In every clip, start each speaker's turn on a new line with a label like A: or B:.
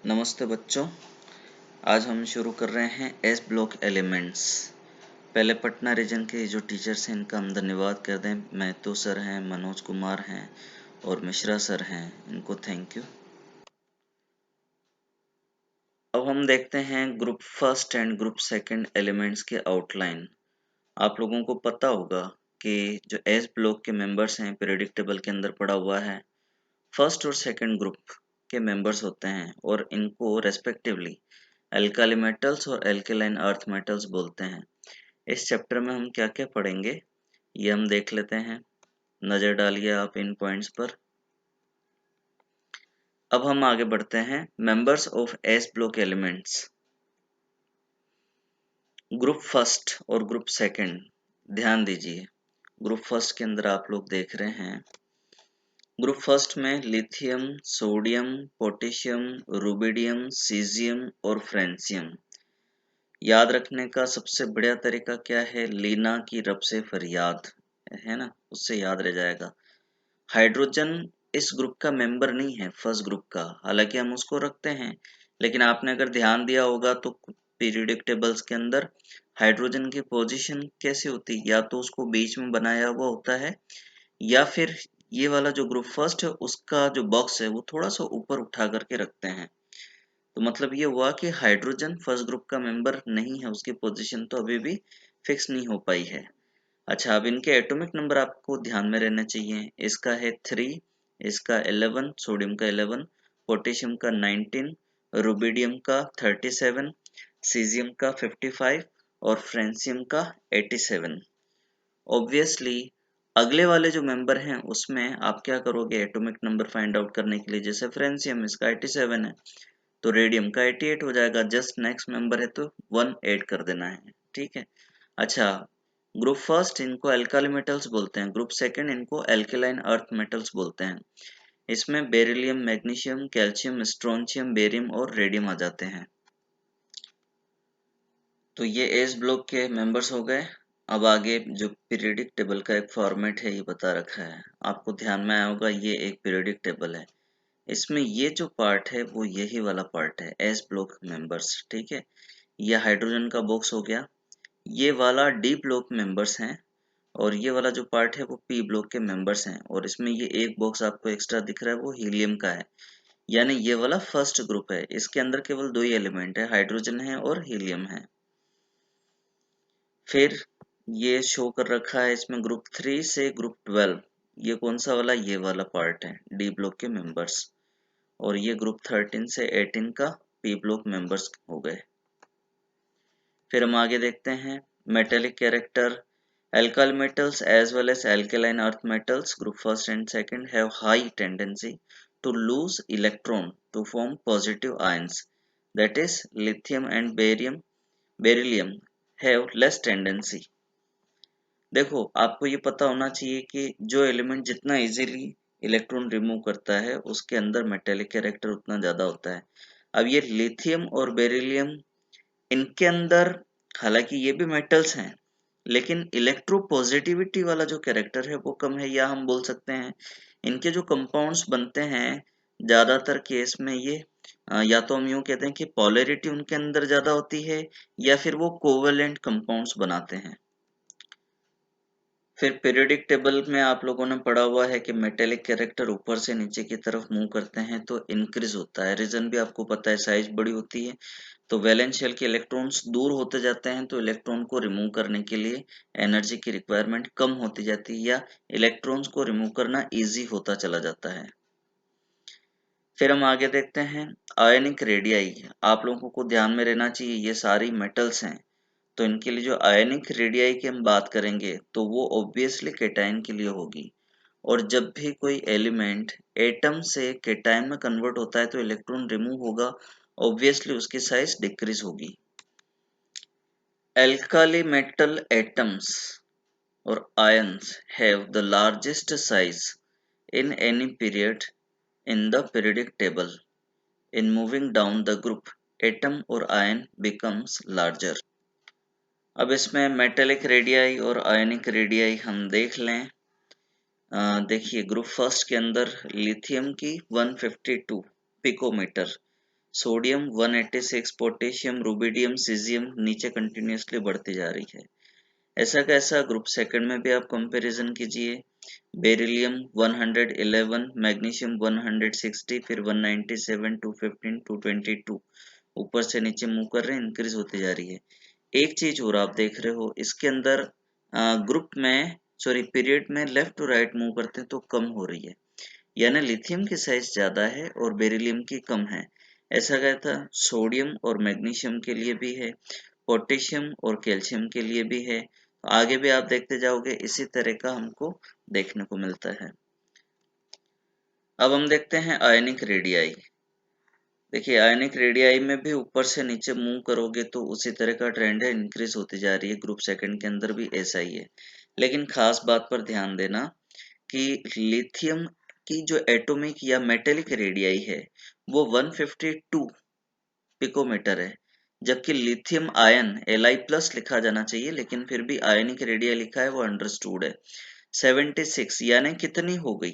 A: नमस्ते बच्चों, आज हम शुरू कर रहे हैं एस ब्लॉक एलिमेंट्स। पहले पटना रीजन के जो टीचर्स हैं इनका हम धन्यवाद कर दें। महतो सर हैं, मनोज कुमार हैं और मिश्रा सर हैं, इनको थैंक यू। अब हम देखते हैं group first and group second elements के आउटलाइन। आप लोगों को पता होगा कि जो एस ब्लॉक के मेंबर्स हैं पीरियोडिक टेबल के अंदर पड़ा हुआ है। फर्स्ट और सेकंड ग्रुप के मेंबर्स होते हैं और इनको रेस्पेक्टिवली एल्काली मेटल्स और एल्केलाइन अर्थ मेटल्स बोलते हैं। इस चैप्टर में हम क्या क्या पढ़ेंगे ये हम देख लेते हैं। नजर डालिए आप इन पॉइंट्स पर। अब हम आगे बढ़ते हैं। Members of S block elements. Group first और ग्रुप सेकंड, ध्यान दीजिए। ग्रुप फर्स्ट के अंदर आप लोग देख रहे हैं, ग्रुप फर्स्ट में lithium, sodium, potassium, rubidium, caesium और फ्रेंसियम। याद रखने का सबसे बढ़िया तरीका क्या है? लीना की रब से फरियाद, है ना, उससे याद रह जाएगा। हाइड्रोजन इस ग्रुप का मेंबर नहीं है, फर्स्ट ग्रुप का, हालांकि हम उसको रखते हैं, लेकिन आपने अगर ध्यान दिया होगा तो पीरियोडिक टेबल्स के अंदर हाइड्रोजन की पोजीशन कैसी होती है, या तो उसको बीच में बनाया हुआ होता है या फिर ये वाला जो ग्रुप फर्स्ट है उसका जो बॉक्स है वो थोड़ा सा ऊपर उठा करके रखते हैं। तो मतलब ये हुआ कि हाइड्रोजन फर्स्ट ग्रुप का मेंबर नहीं है, उसकी पोजीशन तो अभी भी फिक्स नहीं हो पाई है। अच्छा, अब इनके एटॉमिक नंबर आपको ध्यान में रहने चाहिए। इसका है 3, इसका 11, सोडियम का 11, पोटेशियम का 19, रुबिडियम का 37, सीजियम का 55 और फ्रेंसियम का 87। ऑब्वियसली अगले वाले जो मेंबर हैं उसमें आप क्या करोगे एटॉमिक नंबर फाइंड आउट करने के लिए? जैसे फ्रेंसियम, इसका 87 है तो रेडियम का 88 हो जाएगा। जस्ट नेक्स्ट मेंबर है तो 1 ऐड कर देना है, ठीक है। अच्छा, ग्रुप फर्स्ट इनको एल्काली मेटल्स बोलते हैं, ग्रुप सेकंड इनको एल्केलाइन अर्थ मेटल्स बोलते हैं। इसमें beryllium, magnesium, calcium, strontium, barium और रेडियम आ जाते हैं। तो ये एस ब्लॉक के मेंबर्स हो गए। अब आगे जो पीरियोडिक टेबल का एक फॉर्मेट है ये बता रखा है, आपको ध्यान में आया होगा। ये एक पीरियोडिक टेबल है, इसमें ये जो पार्ट है वो यही वाला पार्ट है, एस ब्लॉक मेंबर्स, ठीक है। ये हाइड्रोजन का बॉक्स हो गया, ये वाला डी ब्लॉक मेंबर्स हैं और ये वाला जो पार्ट है वो पी ब्लॉक के मेंबर्स हैं। और इसमें ये एक बॉक्स आपको एक्स्ट्रा दिख रहा है वो हीलियम का है, यानी ये वाला फर्स्ट ग्रुप है। इसके अंदर केवल दो ही एलिमेंट है, हाइड्रोजन है और हीलियम है। फिर ये शो कर रखा है इसमें ग्रुप 3 से ग्रुप 12, ये कौन सा वाला? ये वाला पार्ट है डी ब्लॉक के मेंबर्स। और ये ग्रुप 13 से 18 का पी ब्लॉक मेंबर्स हो गए। फिर हम आगे देखते हैं metallic character. Alkyl metals as well as alkaline earth metals, group first and second, have high tendency to lose electron to form positive ions. That is, lithium and beryllium have less tendency. देखो, आपको ये पता होना चाहिए कि जो element जितना easily electron remove करता है उसके अंदर मेटेलिक कैरेक्टर उतना ज्यादा होता है। अब ये लिथियम और बेरिलियम, इनके अंदर हालांकि ये भी मेटल्स हैं लेकिन इलेक्ट्रोपॉजिटिविटी वाला जो कैरेक्टर है वो कम है, या हम बोल सकते हैं इनके जो कंपाउंड्स बनते हैं ज्यादातर केस में ये या तो हम यूं कहते हैं कि पॉलरिटी उनके अंदर ज्यादा होती है या फिर वो कोवेलेंट कंपाउंड्स बनाते हैं। फिर पीरियोडिक टेबल में आप लोगों ने पढ़ा हुआ है कि मेटेलिक कैरेक्टर ऊपर से नीचे की तरफ मूव करते हैं तो इंक्रीज होता है। रीजन भी आपको पता है, साइज बड़ी होती है तो वैलेंस शेल के इलेक्ट्रॉन्स दूर होते जाते हैं तो इलेक्ट्रॉन को रिमूव करने के लिए एनर्जी की रिक्वायरमेंट कम होती जाती है या इलेक्ट्रॉन्स को रिमूव करना इजी होता चला जाता है। फिर हम आगे देखते हैं आयनिक रेडियाई। आप लोगों को ध्यान में रहना चाहिए ये सारी मेटल्स हैं तो इनके लिए जो आयनिक रेडियाई की हम बात करेंगे तो वो ऑब्वियसली केटायन के लिए होगी। और जब भी कोई एलिमेंट एटम से केटायन में कन्वर्ट होता है तो इलेक्ट्रॉन रिमूव होगा, ऑब्वियसली उसकी साइज डिक्रीज होगी। Alkali metal atoms or ions have the largest size in any period in the periodic table. In moving down the group, atom or ion becomes larger. अब इसमें metallic radii और ionic radii हम देख लें। देखिए group first के अंदर lithium की 152 पिकोमीटर, सोडियम 186, पोटेशियम, रुबिडियम, सीजियम नीचे कंटिन्यूसली बढ़ती जा रही है। ऐसा कैसा ग्रुप सेकंड में भी आप कंपैरिजन कीजिए, बेरिलियम 111, मैग्नीशियम 160, फिर 197, 215, 222, ऊपर से नीचे मूव कर रहे हैं, इंक्रीज होती जा रही है। एक चीज और आप देख रहे हो, इसके अंदर ग्रुप में पीरियड में लेफ्ट टू राइट मूव करते हैं तो कम हो रही है, यानी लिथियम की साइज ज्यादा है और बेरिलियम की कम है। ऐसा कहता सोडियम और मैग्नीशियम के लिए भी है, पोटेशियम और कैल्शियम के लिए भी है। आगे भी आप देखते जाओगे इसी तरह का हमको देखने को मिलता है। अब हम देखते हैं आयनिक रेडियाई। देखिए आयनिक रेडियाई में भी ऊपर से नीचे मूव करोगे तो उसी तरह का ट्रेंड है, इंक्रीज होती जा रही है। ग्रुप सेकंड के अंदर भी ऐसा ही है, लेकिन खास बात पर ध्यान देना कि लिथियम की जो एटॉमिक या मेटेलिक रेडियाई है वो 152 पिकोमीटर है, जबकि लिथियम आयन Li+ लिखा जाना चाहिए, लेकिन फिर भी आयनिक रेडियाई लिखा है वो अंडरस्टूड है। 76 यानी कितनी हो गई,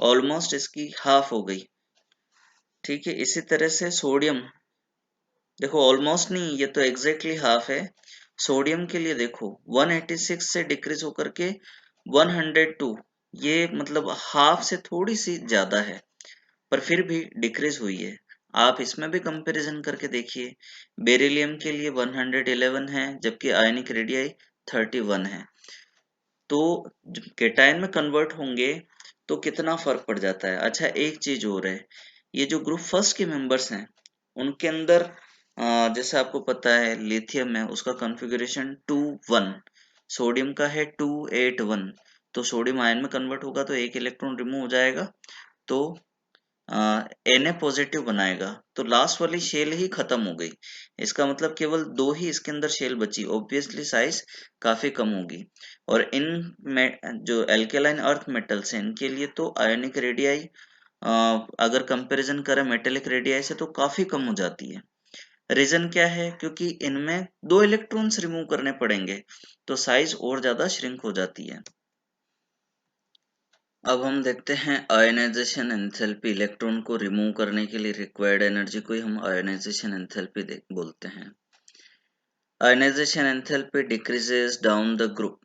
A: ऑलमोस्ट इसकी हाफ हो गई। ठीक है, इसी तरह से सोडियम, देखो ऑलमोस्ट नहीं, ये तो एग्जैक्टली हाफ है। सोडियम के लिए देखो 186 से डिक्रीज होकर के 102, ये मतलब हाफ से थोड़ी सी ज्यादा है, पर फिर भी डिक्रीज हुई है। आप इसमें भी कंपैरिजन करके देखिए, बेरिलियम के लिए 111 है जबकि आयनिक रेडियाई 31 है। तो केटायन में कन्वर्ट होंगे तो कितना फर्क पड़ जाता है। अच्छा एक चीज और है, ये जो ग्रुप फर्स्ट के मेंबर्स हैं उनके अंदर जैसे आपको पता है लिथियम है उसका कॉन्फ़िगरेशन 2-1, सोडियम का है 2-8-1। तो सोडियम आयन में कन्वर्ट होगा तो एक इलेक्ट्रॉन रिमूव हो जाएगा, तो Na पॉजिटिव बनाएगा, तो लास्ट वाली शेल ही खत्म हो गई। इसका मतलब केवल 2 ही इसके अंदर शेल बची, ऑब्वियसली साइज काफी कम होगी। और इन जो एल्केलाइन अर्थ मेटल्स हैं इनके लिए तो आयोनिक रेडियाई अगर कंपैरिजन करें मेटेलिक रेडियाई से तो काफी कम हो जाती है। रीजन क्या है, क्योंकि इनमें 2 इलेक्ट्रॉन्स रिमूव करने पड़ेंगे तो साइज और ज्यादा श्रिंक हो जाती है। अब हम देखते हैं आयनाइजेशन एंथैल्पी। इलेक्ट्रॉन को रिमूव करने के लिए रिक्वायर्ड एनर्जी को ही हम आयनाइजेशन एंथैल्पी बोलते हैं। Ionisation enthalpy decreases down the group,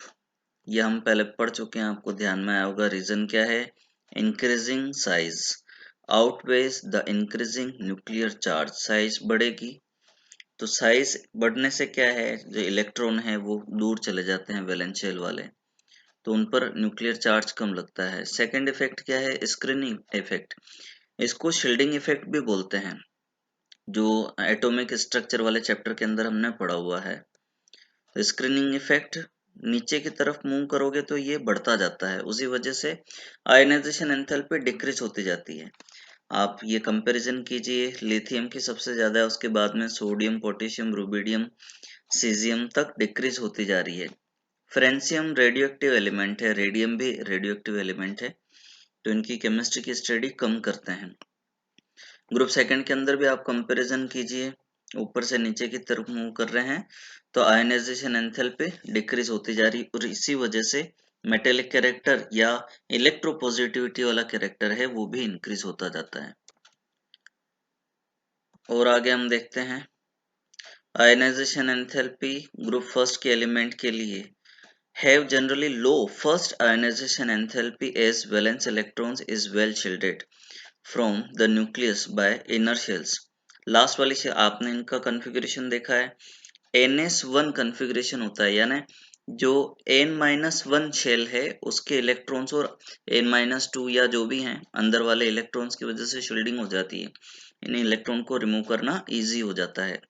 A: ये हम पहले पढ़ चुके हैं, आपको ध्यान में आया होगा। रीजन क्या है, increasing size outweighs the increasing nuclear charge. Size बढ़ेगी तो साइज बढ़ने से क्या है, जो इलेक्ट्रॉन है वो दूर चले जाते हैं वैलेंस शेल वाले, तो उन पर न्यूक्लियर चार्ज कम लगता है। सेकंड इफेक्ट क्या है, स्क्रीनिंग इफेक्ट। इसको शील्डिंग इफेक्ट भी बोलते हैं, जो एटॉमिक स्ट्रक्चर वाले चैप्टर के अंदर हमने पढ़ा हुआ है। तो स्क्रीनिंग इफेक्ट, नीचे की तरफ मूव करोगे तो ये बढ़ता जाता है, उसी वजह से आयनाइजेशन एंथैल्पी डिक्रीज होती जाती है। आप ये कंपैरिजन कीजिए, लिथियम की सबसे ज्यादा है, उसके बाद में सोडियम, पोटेशियम, रुबिडियम, सीजियम तक डिक्रीज होती जा रही है। फ्रेंसियम रेडियो एक्टिव एलिमेंट है, रेडियम भी रेडियो एक्टिव एलिमेंट है, तो इनकी केमिस्ट्री की स्टडी कम करते हैं। ग्रुप सेकंड के अंदर भी आप कंपैरिजन कीजिए, ऊपर से नीचे की तरफ मूव कर रहे हैं तो आयनाइजेशन एंथैल्पी डिक्रीज होती जा रही, और इसी वजह से मेटेलिक कैरेक्टर या इलेक्ट्रोपॉजिटिविटी वाला कैरेक्टर है वो भी इंक्रीज होता जाता है। और आगे हम देखते हैं आयनाइजेशन एंथैल्पी ग्रुप फर्स्ट के एलिमेंट के लिए have generally low first ionization enthalpy as valence electrons is well shielded from the nucleus by inner shells। Last वाली से आपने इनका कॉन्फ़िगरेशन देखा है, ns1 कॉन्फ़िगरेशन होता है, यानी जो n-1 शेल है उसके इलेक्ट्रॉन्स और n-2 या जो भी हैं अंदर वाले इलेक्ट्रॉन्स की वजह से शील्डिंग हो जाती है, इन इलेक्ट्रॉन को रिमूव करना इजी हो जाता है।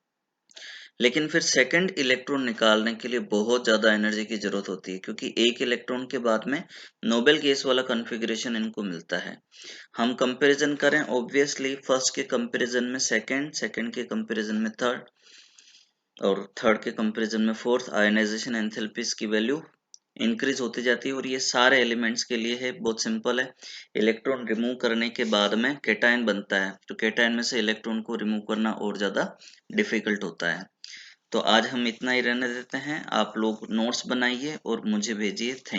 A: लेकिन फिर सेकंड इलेक्ट्रॉन निकालने के लिए बहुत ज्यादा एनर्जी की जरूरत होती है, क्योंकि एक इलेक्ट्रॉन के बाद में नोबेल गैस वाला कॉन्फ़िगरेशन इनको मिलता है। हम कंपैरिजन करें, ऑब्वियसली फर्स्ट के कंपैरिजन में सेकंड, सेकंड के कंपैरिजन में थर्ड, और थर्ड के कंपैरिजन में फोर्थ, आयनाइजेशन एंथैल्पीज की वैल्यू इंक्रीज होती जाती है। और ये सारे एलिमेंट्स के लिए है, बहुत सिंपल है। इलेक्ट्रॉन रिमूव करने के बाद में केटायन बनता है, तो केटायन में से इलेक्ट्रॉन को रिमूव करना और ज्यादा डिफिकल्ट होता है। तो आज हम इतना ही रहने देते हैं, आप लोग नोट्स बनाइए और मुझे भेजिए। थैंक